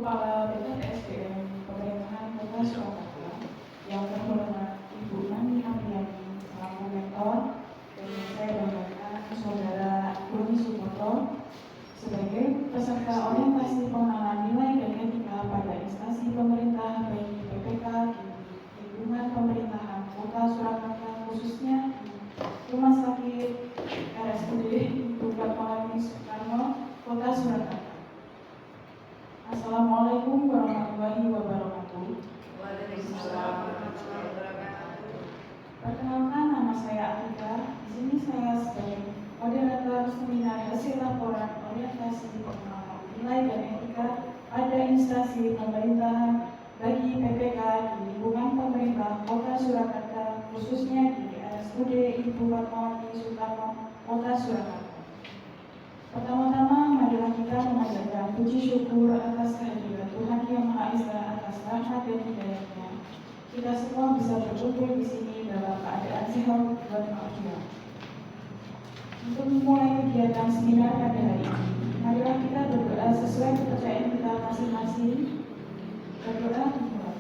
Kepala BPSDM Pemerintahan Kota Surakarta, yang terhormat Ibu Nani Apriyani selaku Mentor, dan yang saya banggakan Saudara Doni Sumoto sebagai peserta orientasi pengenalan nilai dan etika pada instansi pemerintah bagi PPK di lingkungan pemerintahan Kota Surakarta, khususnya di Rumah Sakit RSUD Ibu Fatmawati Soekarno, Kota Surakarta. Assalamualaikum warahmatullahi wabarakatuh. Waalaikumsalam warahmatullahi wabarakatuh. Perkenalkan, nama saya Atika. Di sini saya sebagai moderator seminar hasil laporan orientasi pengenalan nilai dan etika pada instansi pemerintahan bagi PPK di lingkungan pemerintah Kota Surakarta, khususnya di RSUD Ibu Fatmawati Soekarno, Kota Surakarta. Pertama-tama, marilah kita memanjatkan puji syukur atas kehadiran Tuhan Yang Maha Esa atas rahmat dan hidayah-Nya. Kita semua bisa berkumpul di sini dalam keadaan sehat dan walafiat. Untuk memulai kegiatan seminar pada hari ini, marilah kita berdoa sesuai kepercayaan kita masing-masing. Berdoa dimulai.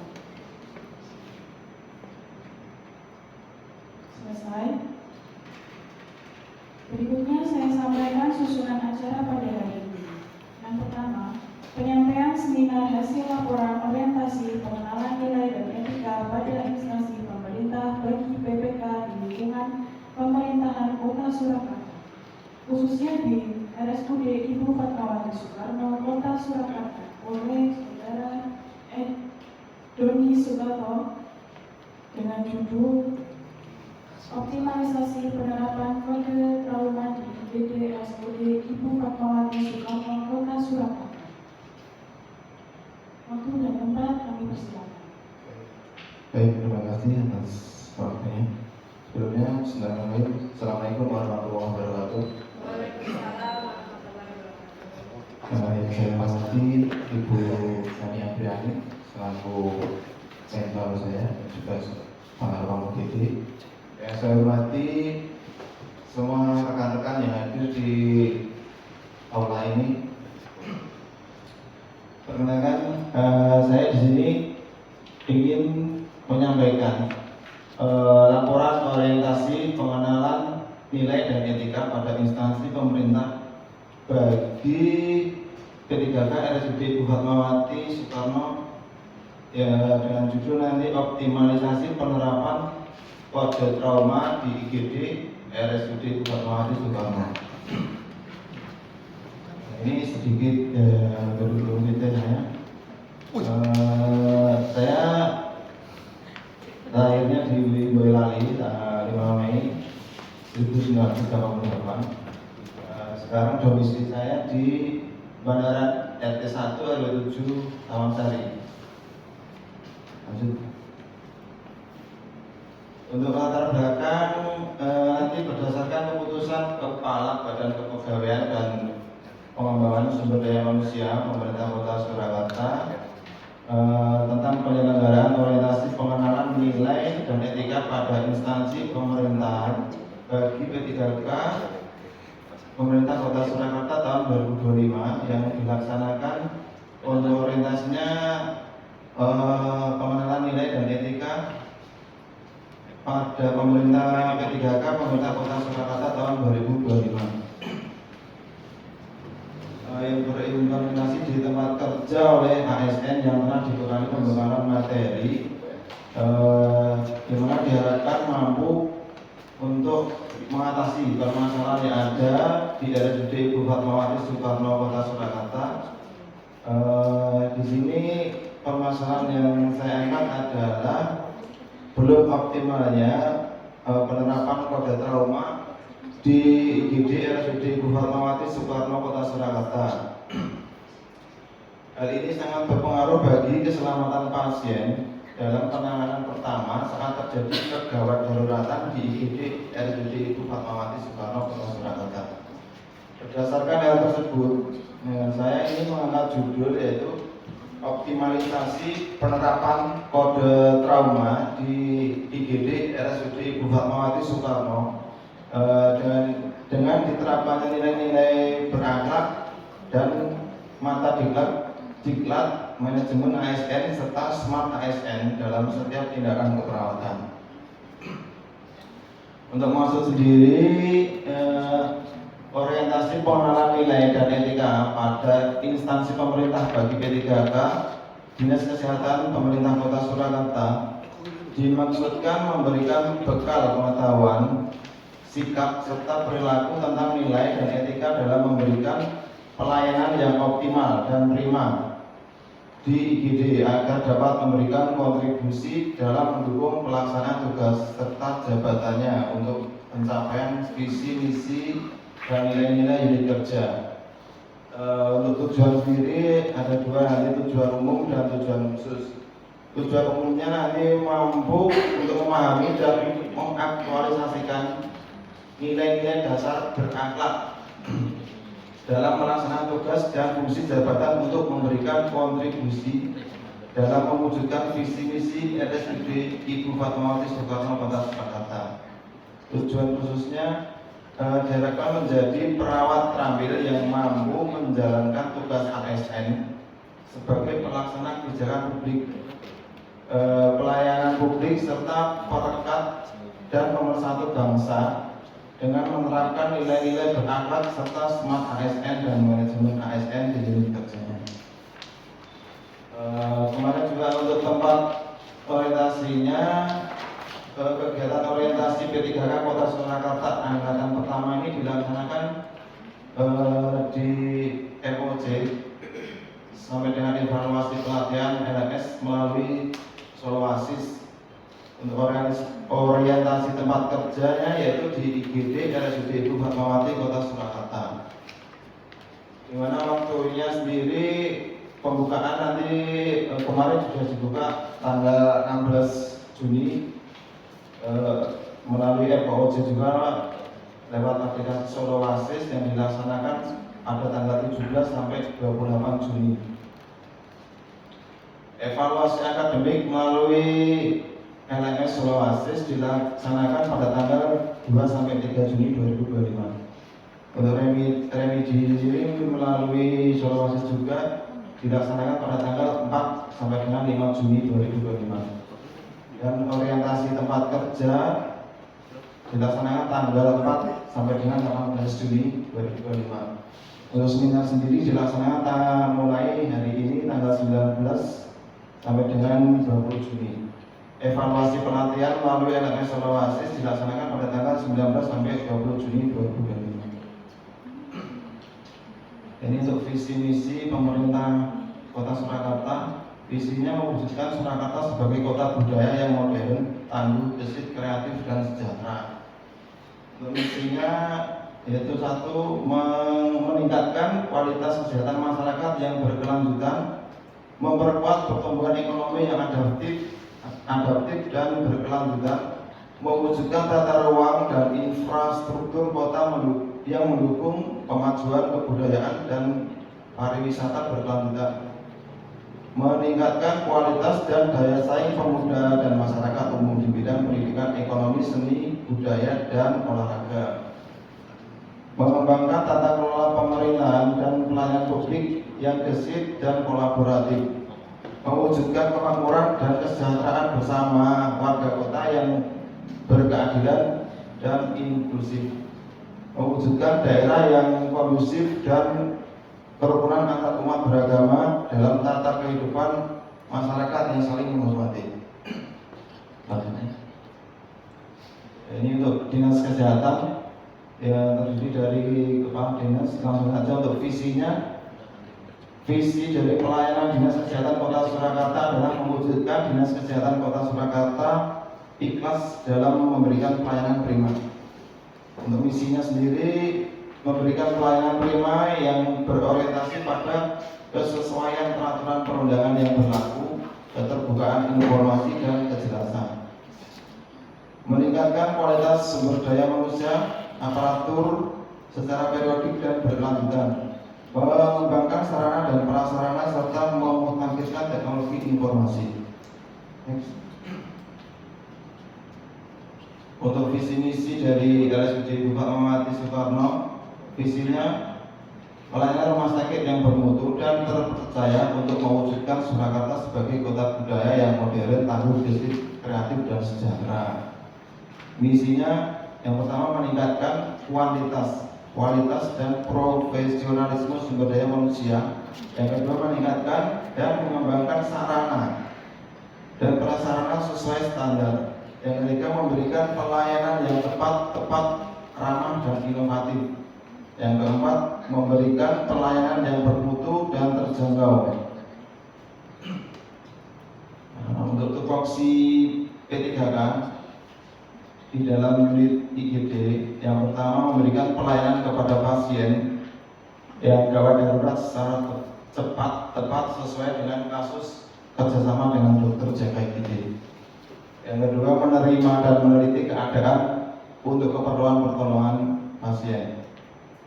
Selesai. Berikutnya saya sampaikan susunan acara pada hari ini. Yang pertama, penyampaian seminar hasil laporan orientasi pengenalan nilai dan etika pada instansi pemerintah bagi PPK di lingkungan pemerintahan Kota Surakarta, khususnya di RSUD Ibu Fatmawati Soekarno, Kota Surakarta, oleh Saudara Doni Sumoto dengan judul Optimalisasi penerapan kode trauma di IGD RSUD Ibu Fatmawati Soekarno, Kota Surakarta. Waktu dan tempat kami persilakan. Baik, terima kasih atas waktunya. Sebelumnya, Assalamualaikum warahmatullahi wabarakatuh. Waalaikumsalam warahmatullahi wabarakatuh. Yang saya hormati Ibu Nani Apriyani selaku mentor saya dan juga pengarah UGD. Yang saya hormati semua rekan-rekan yang hadir di aula ini. Perkenalkan, saya di sini ingin menyampaikan laporan orientasi pengenalan nilai dan etika pada instansi pemerintah bagi P3K RSUD Ibu Fatmawati Soekarno, ya, dengan judul nanti optimalisasi penerapan kode trauma di IGD RSUD Ibu Fatmawati Soekarno. Ini sedikit dulu saya. Saya lahirnya di Boyolali tanggal 5 Mei 1988. Sekarang domisili saya di Bandaran RT 1 RW 7 Tawansari. Lanjut. Untuk latar belakang nanti berdasarkan keputusan Kepala Badan Kepegawaian dan Pengembangan Sumber Daya Manusia Pemerintah Kota Surakarta tentang penyelenggaraan orientasi pengenalan nilai dan etika pada instansi pemerintahan bagi P3K Pemerintah Kota Surakarta tahun 2025 yang dilaksanakan untuk orientasinya pengenalan nilai dan etika pada pemerintah P3K Pemerintah Kota Surakarta tahun 2025 yang berimplementasi di tempat kerja oleh ASN yang telah dibekali pembekalan materi di mana diharapkan mampu untuk mengatasi permasalahan yang ada di RSUD Ibu Fatmawati Soekarno, Kota Surakarta. Di sini permasalahan yang saya angkat adalah belum optimalnya penerapan kode trauma di IGD RSUD Ibu Fatmawati Soekarno, Kota Surakarta. Hal ini sangat berpengaruh bagi keselamatan pasien dalam penanganan pertama saat terjadi kegawat daruratan di IGD RSUD Ibu Fatmawati Soekarno, Kota Surakarta. Berdasarkan hal tersebut, saya ingin mengangkat judul yaitu optimalisasi penerapan kode trauma di IGD RSUD Ibu Fatmawati Soekarno dengan diterapkannya nilai-nilai berakhlak dan mata diklat diklat, manajemen ASN, serta smart ASN dalam setiap tindakan keperawatan. Untuk maksud sendiri, orientasi pengenalan nilai dan etika pada instansi pemerintah bagi P3K, Dinas Kesehatan Pemerintah Kota Surakarta, dimaksudkan memberikan bekal pengetahuan, sikap, serta perilaku tentang nilai dan etika dalam memberikan pelayanan yang optimal dan prima di IGD agar dapat memberikan kontribusi dalam mendukung pelaksanaan tugas serta jabatannya untuk pencapaian visi misi dan nilai-nilai unit kerja. Untuk tujuan sendiri ada dua, nanti tujuan umum dan tujuan khusus. Tujuan umumnya nanti mampu untuk memahami dan mengaktualisasikan nilai-nilai dasar berakhlak dalam melaksanakan tugas dan fungsi jabatan untuk memberikan kontribusi dalam mewujudkan visi misi RSUD Ibu Fatmawati Soekarno Kota Surakarta. Tujuan khususnya diharapkan menjadi perawat terampil yang mampu menjalankan tugas ASN sebagai pelaksana kebijakan publik, pelayanan publik serta perekat dan pemersatu bangsa dengan menerapkan nilai-nilai berakhlak serta smart ASN dan manajemen ASN di unit kerjanya. Kemarin juga untuk tempat orientasinya, kegiatan orientasi P3K Kota Surakarta angkatan pertama ini dilaksanakan di MOJ sampai dengan evaluasi pelatihan LMS melalui Soloasis. Untuk orientasi tempat kerjanya yaitu di IGD RSUD Ibu Fatmawati Kota Surakarta. Di mana waktunya sendiri pembukaan nanti kemarin sudah dibuka tanggal 16 Juni melalui FOJ juga lewat aplikasi Soloasis yang dilaksanakan pada tanggal 17 sampai 28 Juni. Evaluasi akademik melalui LMS Soloasis dilaksanakan pada tanggal 2 sampai 3 Juni 2025. Untuk remedi sendiri melalui Soloasis juga dilaksanakan pada tanggal 4 sampai dengan 5 Juni 2025. Dan orientasi tempat kerja dilaksanakan tanggal 4 sampai dengan 18 Juni 2025. Untuk seminar sendiri dilaksanakan mulai hari ini tanggal 19 sampai dengan 20 Juni. Evaluasi pelatihan melalui LMS Soloasis dilaksanakan pada tanggal 19 sampai 20 Juni 2025. Ini untuk visi misi pemerintah Kota Surakarta. Visinya mewujudkan Surakarta sebagai kota budaya yang modern, tangguh, gesit, kreatif, dan sejahtera. Untuk misinya yaitu satu, meningkatkan kualitas kesehatan masyarakat yang berkelanjutan, memperkuat pertumbuhan ekonomi yang adaptif dan berkelanjutan, mewujudkan tata ruang dan infrastruktur kota yang mendukung kemajuan kebudayaan dan pariwisata berkelanjutan, meningkatkan kualitas dan daya saing pemuda dan masyarakat umum di bidang pendidikan, ekonomi, seni, budaya, dan olahraga, mengembangkan tata kelola pemerintahan dan pelayanan publik yang gesit dan kolaboratif, mewujudkan kemakmuran dan kesejahteraan bersama warga kota yang berkeadilan dan inklusif, mewujudkan daerah yang kondusif dan kerukunan antar umat beragama dalam tata kehidupan masyarakat yang saling menghormati. Ini untuk Dinas Kesehatan yang terdiri dari kepala dinas. Langsung saja untuk visinya. Visi dari pelayanan Dinas Kesehatan Kota Surakarta adalah mewujudkan Dinas Kesehatan Kota Surakarta ikhlas dalam memberikan pelayanan prima. Untuk misinya sendiri, memberikan pelayanan prima yang berorientasi pada kesesuaian peraturan perundangan yang berlaku, keterbukaan informasi dan kejelasan, meningkatkan kualitas sumber daya manusia, aparatur secara periodik dan berkelanjutan, mengembangkan sarana dan prasarana serta memutakhirkan teknologi informasi. Untuk visi misi dari RSUD Ibu Fatmawati Soekarno, visinya pelayanan rumah sakit yang bermutu dan terpercaya untuk mewujudkan Surakarta sebagai kota budaya yang modern, tangguh, bersih, kreatif, dan sejahtera. Misinya yang pertama meningkatkan kualitas dan profesionalisme sumber daya manusia. Yang kedua meningkatkan dan mengembangkan sarana dan prasarana sesuai standar. Yang ketiga memberikan pelayanan yang tepat, ramah, dan inovatif. Yang keempat memberikan pelayanan yang bermutu dan terjangkau. Untuk tupoksi P3K di dalam unit IGD, yang pertama memberikan pelayanan kepada pasien yang gawat darurat secara cepat, tepat, sesuai dengan kasus kerjasama dengan dokter jaga IGD. Yang kedua menerima dan meneliti keadaan untuk keperluan pertolongan pasien.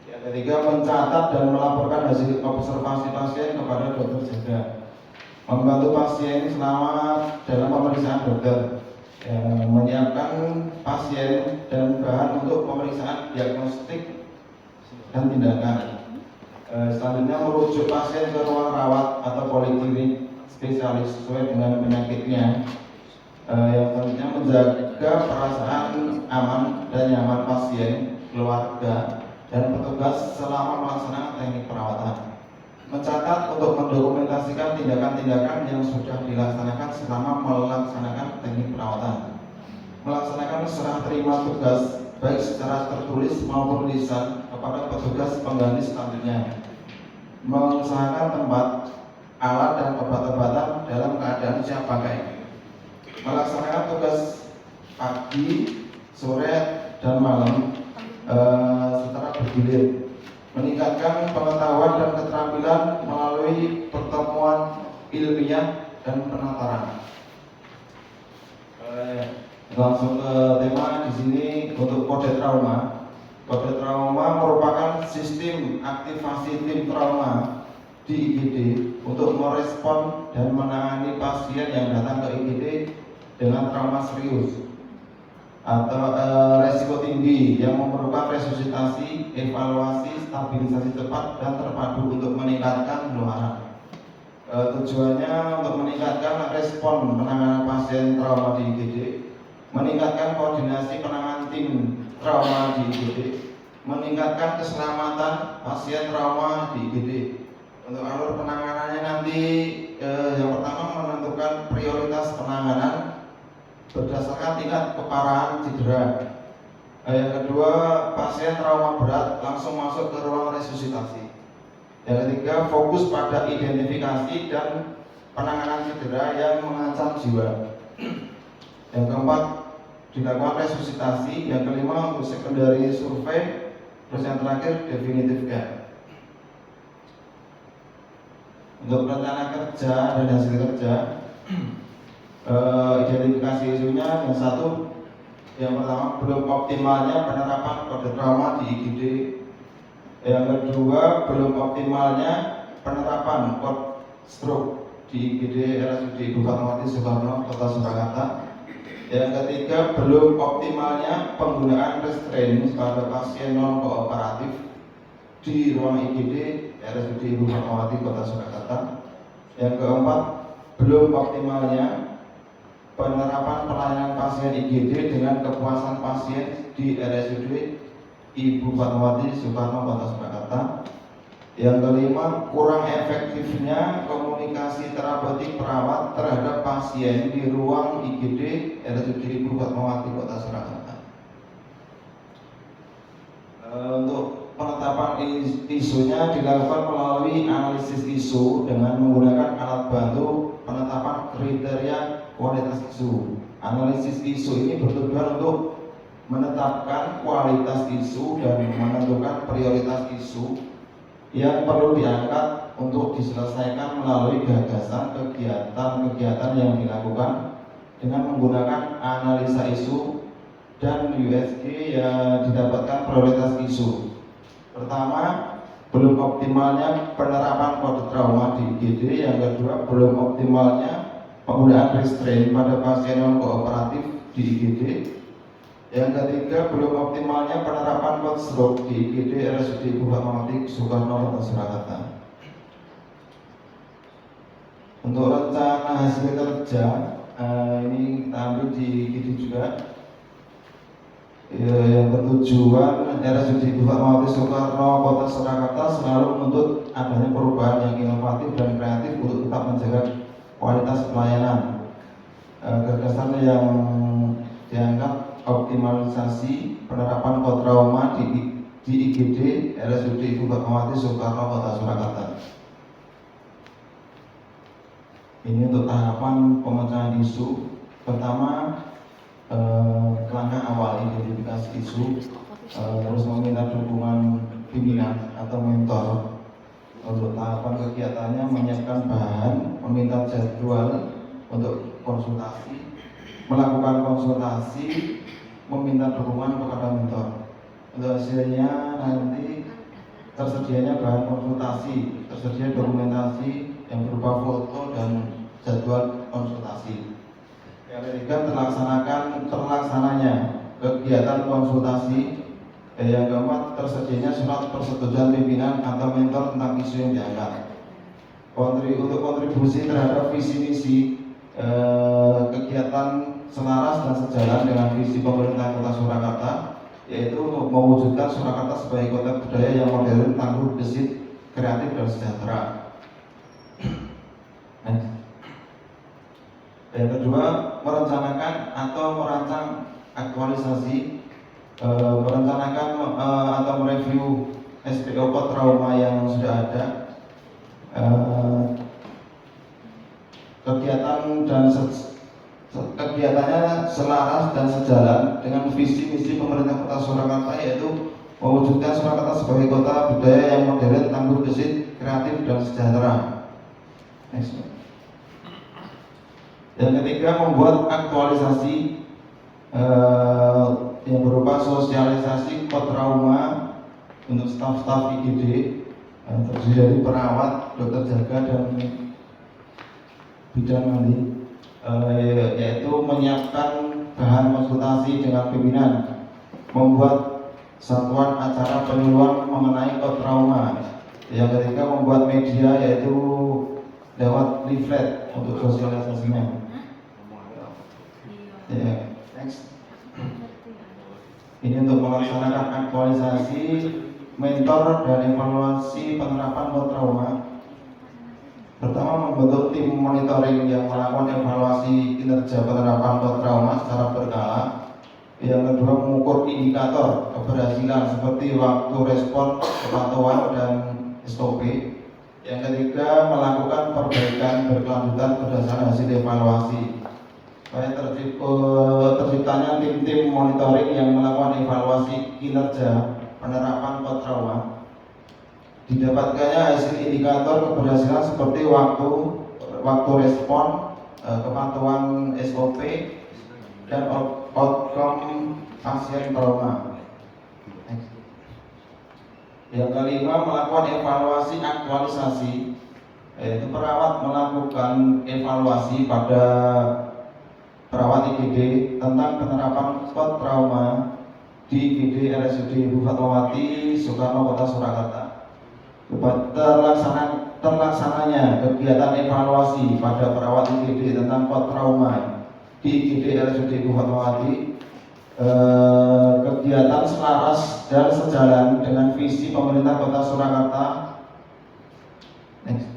Yang ketiga mencatat dan melaporkan hasil observasi pasien kepada dokter jaga. Membantu pasien selama dalam pemeriksaan dokter. Menyiapkan pasien dan bahan untuk pemeriksaan diagnostik dan tindakan. Selanjutnya merujuk pasien ke ruang rawat atau poliklinik spesialis sesuai dengan penyakitnya. Yang selanjutnya menjaga perasaan aman dan nyaman pasien, keluarga, dan petugas selama melaksanakan teknik perawatan. Mencatat untuk mendokumentasikan tindakan-tindakan yang sudah dilaksanakan selama melaksanakan teknik perawatan. Melaksanakan serah terima tugas baik secara tertulis maupun lisan kepada petugas pengganti selanjutnya. Mengusahakan tempat, alat, dan obat-obatan dalam keadaan siap pakai. Melaksanakan tugas pagi, sore, dan malam secara bergilir. Meningkatkan pengetahuan dan keterampilan melalui pertemuan ilmiah dan penataran. Langsung ke tema di sini untuk kode trauma. Kode trauma merupakan sistem aktivasi tim trauma di IGD untuk merespon dan menangani pasien yang datang ke IGD dengan trauma serius atau resiko tinggi yang memerlukan resusitasi, evaluasi, stabilisasi cepat, dan terpadu untuk meningkatkan penularan. Tujuannya untuk meningkatkan respon penanganan pasien trauma di IGD, meningkatkan koordinasi penanganan tim trauma di IGD, meningkatkan keselamatan pasien trauma di IGD. Untuk alur penanganannya nanti yang pertama menentukan prioritas penanganan berdasarkan tingkat keparahan cedera. Yang kedua, pasien trauma berat langsung masuk ke ruang resusitasi. Yang ketiga, fokus pada identifikasi dan penanganan cedera yang mengancam jiwa. Yang keempat, dilakukan resusitasi. Yang kelima, untuk secondary survei. Terus yang terakhir, definitive care. Untuk rencana kerja dan hasil kerja, identifikasi isunya yang satu, yang pertama belum optimalnya penerapan kode trauma di IGD. Yang kedua belum optimalnya penerapan kode stroke di IGD RSUD Ibu Fatmawati Soekarno Kota Surakarta. Yang ketiga belum optimalnya penggunaan restrain pada pasien non kooperatif di ruang IGD RSUD Ibu Fatmawati Kota Surakarta. Yang keempat belum optimalnya penerapan pelayanan pasien IGD dengan kepuasan pasien di RSUD Ibu Fatmawati Soekarno Kota Surakarta. Yang kelima, kurang efektifnya komunikasi terapeutik perawat terhadap pasien di ruang IGD RSUD Ibu Fatmawati Kota Surakarta. Untuk penetapan isunya dilakukan melalui analisis isu dengan menggunakan alat bantu penetapan kriteria kualitas isu. Analisis isu ini bertujuan untuk menetapkan kualitas isu dan menentukan prioritas isu yang perlu diangkat untuk diselesaikan melalui gagasan kegiatan-kegiatan yang dilakukan dengan menggunakan analisa isu dan USG yang didapatkan prioritas isu. Pertama, belum optimalnya penerapan kode trauma di IGD. Yang kedua, belum optimalnya penggunaan restrain pada pasien non kooperatif di IGD. Yang ketiga, belum optimalnya penerapan konstruk di IGD RSUD Ibu Fatmawati Soekarno Kota Surakarta. Untuk rencana hasil kerja ini kita ambil di IGD juga. Yang bertujuan RSUD Ibu Fatmawati Soekarno Kota Surakarta selalu menuntut adanya perubahan yang inovatif dan kreatif untuk tetap menjaga kualitas pelayanan. Gagasan yang dianggap optimalisasi penerapan kontrauma di IGD RSUD Ibu Fatmawati Soekarno Kota Surakarta. Ini untuk tahapan pemecahan isu. Pertama, langkah awal identifikasi isu, terus meminta dukungan pimpinan atau mentor. Untuk tahapan kegiatannya menyiapkan bahan, meminta jadwal untuk konsultasi, melakukan konsultasi, meminta dukungan kepada mentor. Untuk hasilnya nanti tersedianya bahan konsultasi, tersedia dokumentasi yang berupa foto dan jadwal konsultasi. Yang ketiga, terlaksananya kegiatan konsultasi. Yang keempat, tersedianya surat persetujuan pimpinan atau mentor tentang isu yang diangkat. Untuk kontribusi terhadap visi misi kegiatan selaras dan sejalan dengan visi pemerintah Kota Surakarta, yaitu untuk mewujudkan Surakarta sebagai kota budaya yang modern, tangguh, gesit, kreatif, dan sejahtera. Yang kedua, merencanakan atau merancang aktualisasi, merencanakan atau mereview SPO trauma yang sudah ada, kegiatannya selaras dan sejalan dengan visi misi pemerintah Kota Surakarta, yaitu mewujudkan Surakarta sebagai kota budaya yang modern, tangguh, gesit, kreatif, dan sejahtera. Next. Yang ketiga, membuat aktualisasi yang berupa sosialisasi trauma untuk staf-staf IGD, terdiri dari perawat, dokter jaga, dan bidan ahli, yaitu menyiapkan bahan konsultasi dengan pimpinan, membuat satuan acara penyuluhan mengenai trauma. Yang ketiga, membuat media, yaitu lewat leaflet untuk sosialisasinya. Ya, next. Ini untuk melaksanakan aktualisasi, mentor, dan evaluasi penerapan trauma. Pertama, membentuk tim monitoring yang melakukan evaluasi kinerja penerapan trauma secara berkala. Yang kedua, mengukur indikator keberhasilan seperti waktu respon, kepatuhan, dan SOP. Yang ketiga, melakukan perbaikan berkelanjutan berdasarkan hasil evaluasi. Supaya terciptanya tim-tim monitoring yang melakukan evaluasi kinerja penerapan trauma. Didapatkannya hasil indikator keberhasilan seperti waktu respon, kepatuhan SOP, dan outcome pasien trauma. Yang kelima, melakukan evaluasi aktualisasi, yaitu perawat melakukan evaluasi pada perawat IGD tentang penerapan trauma di IGD RSUD Ibu Fatmawati Soekarno Kota Surakarta. Terlaksananya kegiatan evaluasi pada perawat IGD tentang trauma di IGD RSUD Ibu Fatmawati, kegiatan selaras dan sejalan dengan visi pemerintah Kota Surakarta. Next.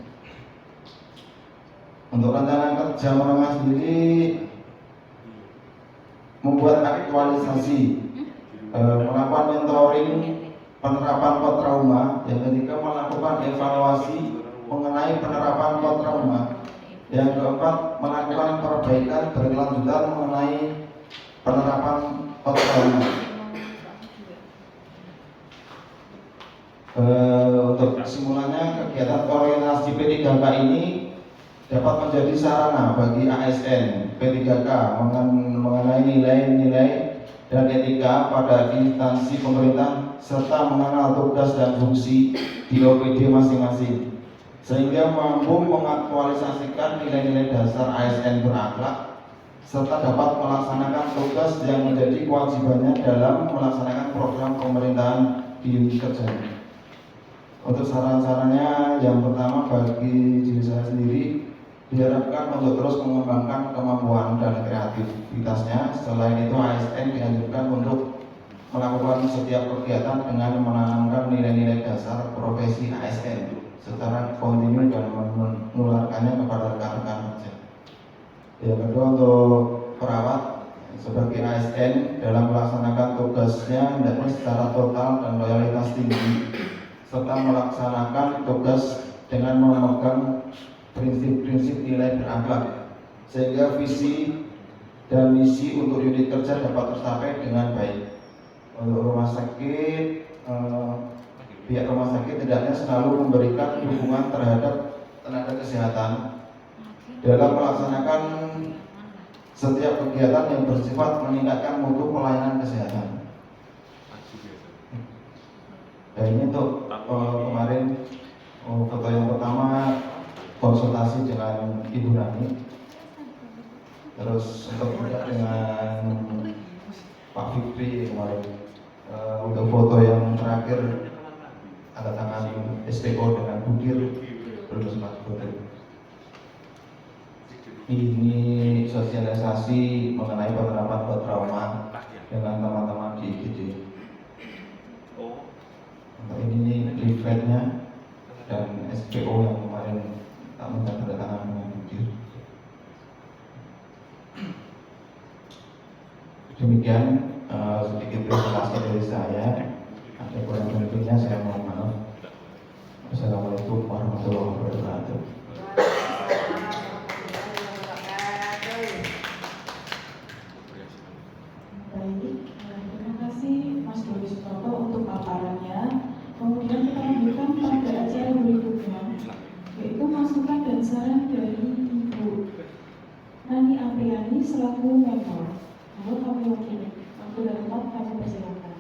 Untuk rencana kerja menengah sendiri, membuat aktualisasi, melakukan mentoring penerapan trauma. Yang ketiga, melakukan evaluasi mengenai penerapan trauma. Yang keempat, melakukan perbaikan berkelanjutan mengenai penerapan trauma. Untuk kesimpulannya, kegiatan koordinasi P3K ini dapat menjadi sarana bagi ASN P3K mengenai nilai-nilai dan etika pada instansi pemerintah, serta mengenal tugas dan fungsi di OPD masing-masing, sehingga mampu mengaktualisasikan nilai-nilai dasar ASN berakhlak, serta dapat melaksanakan tugas yang menjadi kewajibannya dalam melaksanakan program pemerintahan di unit kerja. Untuk saran-sarannya, yang pertama bagi diri saya sendiri diharapkan untuk terus mengembangkan kemampuan dan kreativitasnya. Selain itu, ASN dianjurkan untuk melakukan setiap kegiatan dengan menanamkan nilai-nilai dasar profesi ASN secara kontinu dan menularkannya kepada rekan-rekan kerja. Yang kedua, untuk perawat sebagai ASN dalam melaksanakan tugasnya hendaknya secara total dan loyalitas tinggi serta melaksanakan tugas dengan memegang prinsip-prinsip nilai berakhlak sehingga visi dan misi untuk unit kerja dapat tercapai dengan baik. Untuk rumah sakit, pihak rumah sakit hendaknya selalu memberikan dukungan terhadap tenaga kesehatan dalam melaksanakan setiap kegiatan yang bersifat meningkatkan mutu pelayanan kesehatan. Dan ini untuk kemarin foto yang pertama konsultasi dengan Ibu Nani, terus untuk juga dengan Pak Fikri kemarin. Untuk foto yang terakhir tanda tangan SPO dengan Budir belum sempat foto. Ini sosialisasi mengenai penerapan trauma dengan teman-teman di IGD. Untuk ini leafletnya dan SPO yang kemarin tak minta tanda tangan dengan Budir. Demikian sedikit presentasi dari saya. Ada kurang lebihnya saya mohon maaf. Assalamualaikum warahmatullahi wabarakatuh. Baik, terima kasih Mas Dodi Sutopo untuk paparannya. Kemudian kita lanjutkan pada acara berikutnya, yaitu masukan dan saran dari Ibu Nani Apriani selaku mentor. Lalu kami wakili. Waktu dan tempat kami persilakan.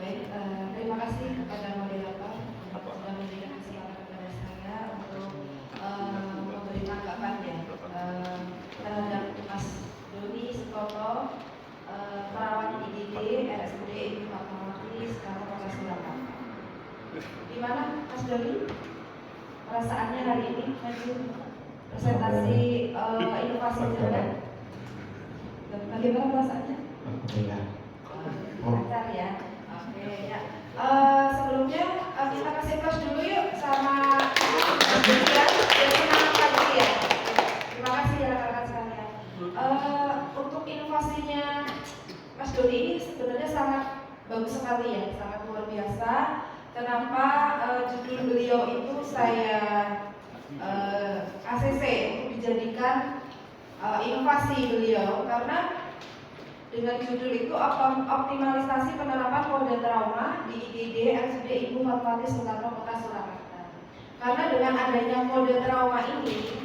Baik, terima kasih kepada moderator untuk sudah memberikan kesempatan kepada saya untuk memberi tanggapan ya terhadap Mas Dodi Sutopo, perawat IGD RSUD Ibu Fatmawati sekarang Kota Surakarta. Gimana Mas Dodi perasaannya hari ini maju presentasi inovasi jalan? Bagaimana perasaannya? Lancar ya. Oke ya. Sebelumnya kita kasih close dulu yuk sama biar semangat lagi ya. Terima kasih ya rekan-rekan sekalian. Untuk inovasinya Mas Dodi ini sebenarnya sangat bagus sekali ya, sangat luar biasa. Kenapa judul beliau itu saya ACC untuk dijadikan inovasi beliau, karena dengan judul itu optimalisasi penerapan mode trauma di IGD RSUD Ibu Fatmawati Soekarno Kota Surakarta. Karena dengan adanya mode trauma ini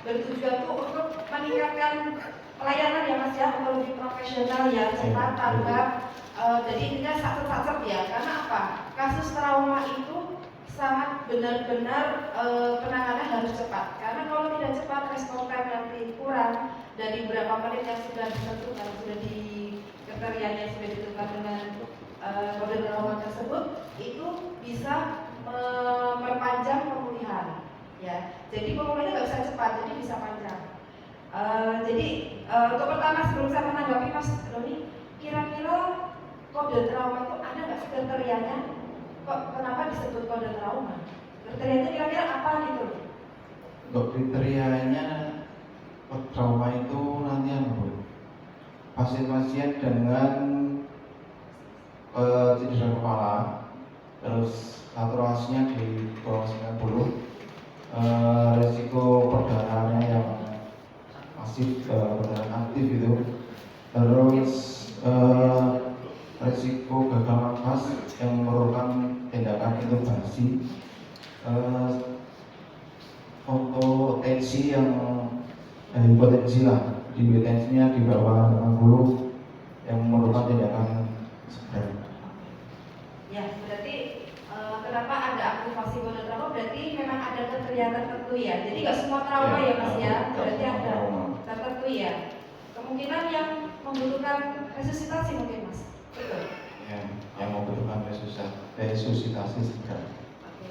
bertujuan tuh untuk meningkatkan pelayanan ya Mas ya, untuk lebih profesional ya, cepat, tanggap. Jadi intinya sat-sat ya. Karena apa? Kasus trauma itu sangat benar-benar penanganan harus cepat. Karena kalau tidak cepat, respon time nanti kurang dari berapa menit yang sudah ditentukan, sudah di kriterianya yang sudah ditentukan dengan kode trauma tersebut, itu bisa memperpanjang pemulihan. Ya, jadi pemulihannya nggak bisa cepat, jadi bisa panjang. Jadi untuk pertama sebelum saya menanggapi Mas Doni, kira-kira kode trauma itu ada nggak kriterianya? Kok kenapa disebut kode trauma? Kriterianya kira-kira apa gitu? Untuk kriterianya trauma itu nanti pasien-pasien dengan cedera kepala, terus saturasinya di bawah 90, risiko perdarahannya yang masif, perdarahan aktif itu, terus risiko gagal nafas yang memerlukan tindakan intubasi, untuk tensi yang hipotensi lah, tensinya di bawah 80 yang memerlukan tindakan segera. Ya, berarti kenapa ada aktivasi kode trauma? Berarti memang ada kriteria tertentu ya. Jadi nggak semua trauma ya Mas ya, berarti semua ada trauma. tertentu ya. Kemungkinan yang membutuhkan resusitasi mungkin Mas. Betul. Ya, yang membutuhkan resusitasi segera. Oke.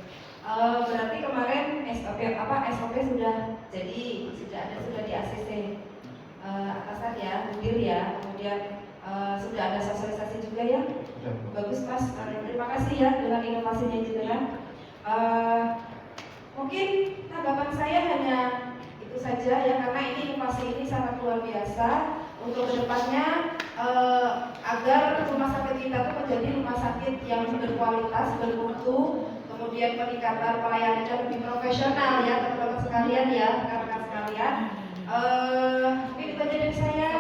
Berarti kemarin SOP sudah jadi, sudah di ACC atasan ya, mudir ya, kemudian sudah ada sosialisasi juga ya. Sudah, Bu. Bagus Mas, terima kasih ya dengan inovasinya juga ya. Mungkin tanggapan saya hanya itu saja ya, karena ini inovasi ini sangat luar biasa untuk kedepannya agar rumah sakit kita itu menjadi rumah sakit yang berkualitas, bermutu, kemudian peningkatan pelayanannya lebih profesional ya teman-teman sekalian ya, rekan-rekan sekalian. Mungkin itu aja dari saya.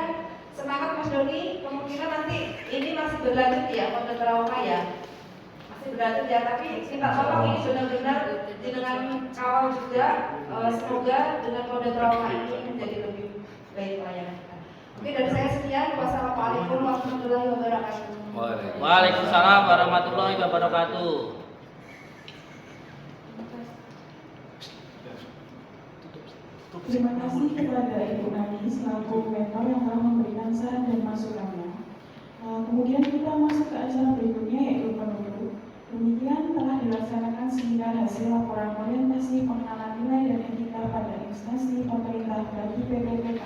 Semangat Mas Doni, kemungkinan nanti ini masih berlanjut ya kode trauma ya, masih berlanjut ya, tapi minta tolong ini benar-benar dengan kawal juga, semoga dengan kode trauma ini menjadi lebih baik pelayanan kita. Mungkin dari saya sekian. Wassalamualaikum warahmatullahi wabarakatuh. Waalaikumsalam warahmatullahi wabarakatuh. Terima kasih kepada Ibu Nani selaku mentor yang telah memberikan saran dan masukannya. Kemudian kita masuk ke acara berikutnya yaitu penutup. Demikian telah dilaksanakan seminar hasil laporan orientasi pengenalan nilai dan etika pada instansi pemerintah bagi PPPK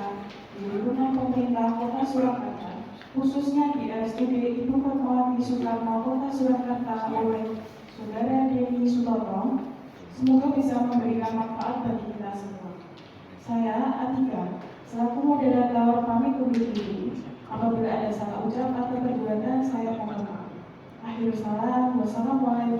di lingkungan pemerintah Kota Surakarta, khususnya di RSUD Ibu Fatmawati Soekarno Kota Surakarta oleh Saudara Denny Sutono. Semoga bisa memberikan manfaat bagi kita semua. Saya, Atika, selaku moderator pamit undur diri. Apabila ada salah ucap atau perbuatan, saya mohon maaf. Akhirul salam, wassalamualaikum